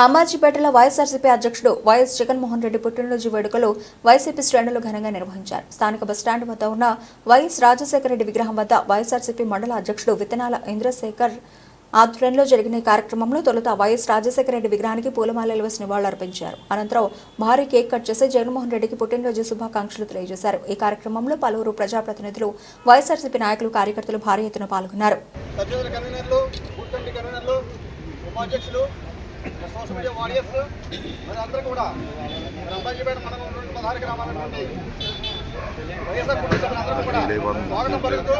అమ్మాజీపేటలో వైఎస్ఆర్సీపీ అధ్యక్షుడు వైఎస్ జగన్మోహన్ రెడ్డి పుట్టినరోజు వేడుకలు వైసీపీ శ్రేణులు ఘనంగా నిర్వహించారు. స్థానిక బస్టాండ్ వద్ద ఉన్న వైఎస్ రాజశేఖర రెడ్డి విగ్రహం వద్ద వైఎస్ఆర్సీపీ మండల అధ్యక్షుడు విత్తనాల ఇంద్రశేఖర్ ఆధ్వర్యంలో జరిగిన ఈ కార్యక్రమంలో తొలుత వైఎస్ రాజశేఖర రెడ్డి విగ్రహానికి పూలమాలలు వేసి నివాళులర్పించారు. అనంతరం భారీ కేక్ కట్ చేసి జగన్మోహన్ రెడ్డికి పుట్టినరోజు శుభాకాంక్షలు తెలియజేశారు. ఈ కార్యక్రమంలో పలువురు ప్రజాప్రతినిధులు, వైఎస్ఆర్సీపీ నాయకులు, కార్యకర్తలు భారీ ఎత్తున పాల్గొన్నారు. సోషల్ మీడియా వారియర్స్ మరి అందరూ కూడా అమ్మాజీపేట మండలం నుండి 16 గ్రామాల నుండి వైఎస్ఆర్ కుటుంబ సభ్యులందరూ కూడా స్వాగతం పలుకుతూ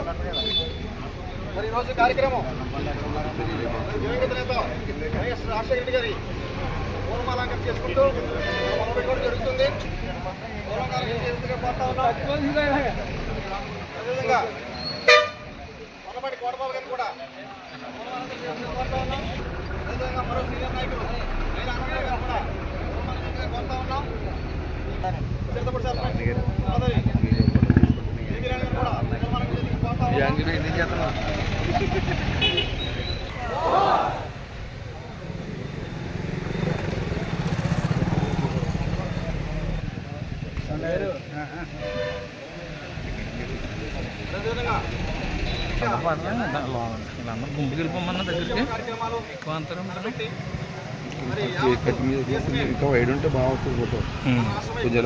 మరి ఈరోజు కార్యక్రమం దివంగత నేత వైఎస్ రాజశేఖర రెడ్డి గారి పూలమాలంకరణ చేసుకుంటూ మొదలుపెట్టుకోవడం జరుగుతుంది. పూలమాలంకరణ చేసుకుంటూ పోతా ఉన్నాం. అదేవిధంగా కొనపాటి కోటబాబు గారిని కూడా పూలమాలంకరణ చేసుకుంటూ పోతా ఉన్నాం. అదేవిధంగా మరో సీనియర్ నాయకులు కూడా కోరుతా ఉన్నాం. చిత్తపూడి సార్ గుంపుకి వెళ్ళిపోమన్న దగ్గరికి ఎక్కువ అంతరం ఇంకా వైడ్ ఉంటే బాగుంటుంది ఫోటో కొంచెం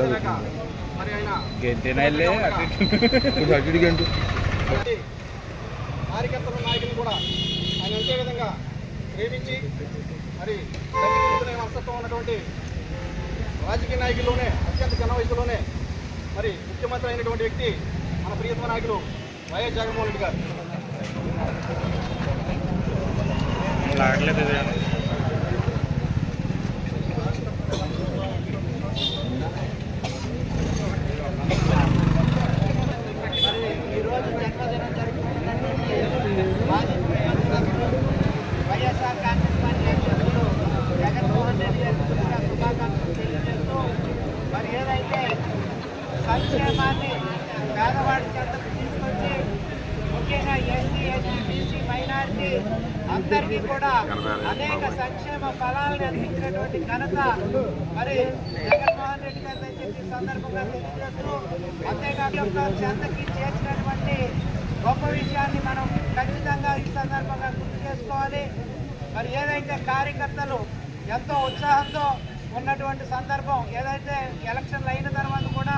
గంటేనా అటు గంట కార్యకర్తల నాయకులు కూడా ఆయన అంతే విధంగా ప్రేమించి మరి మనస్తత్వం ఉన్నటువంటి రాజకీయ నాయకుల్లోనే అత్యంత చిన్న వయసులోనే మరి ముఖ్యమంత్రి అయినటువంటి వ్యక్తి మన ప్రియతమ నాయకులు వైఎస్ జగన్మోహన్ రెడ్డి గారు. వైఎస్ఆర్ కాంగ్రెస్ పార్టీ అధ్యక్షుడు జగన్మోహన్ రెడ్డి గారికి శుభాకాంక్షలు తెలియజేస్తూ మరి ఏదైతే సంక్షేమాన్ని పేదవాడి చెంతకు తీసుకొచ్చి ముఖ్యంగా ఎస్సీ, ఎస్టీ, బీసీ, మైనారిటీ అందరికీ కూడా అనేక సంక్షేమ ఫలాలను అందించినటువంటి ఘనత మరి జగన్మోహన్ రెడ్డి గారి చెప్పి సందర్భంగా తెలియజేస్తూ అంతేకాకుండా చెంతకి చేర్చినటువంటి గొప్ప విషయాన్ని మనం ఖచ్చితంగా ఈ సందర్భంగా గుర్తు చేసుకోవాలి. మరి ఏదైతే కార్యకర్తలు ఎంతో ఉత్సాహంతో ఉన్నటువంటి సందర్భం, ఏదైతే ఎలక్షన్లు అయిన తర్వాత కూడా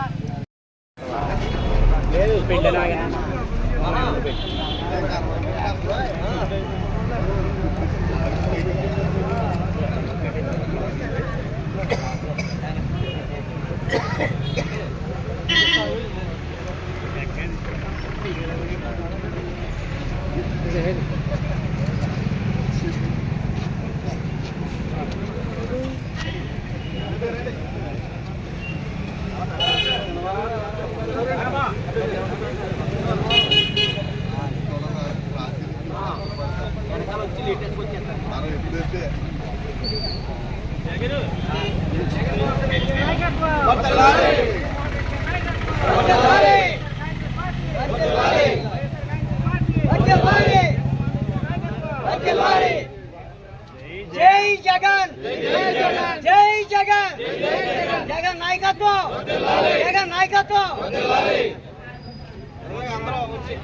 జై జగన్, జై జగన్, జగన్ నాయకత్వం, జగన్ నాయకత్వం.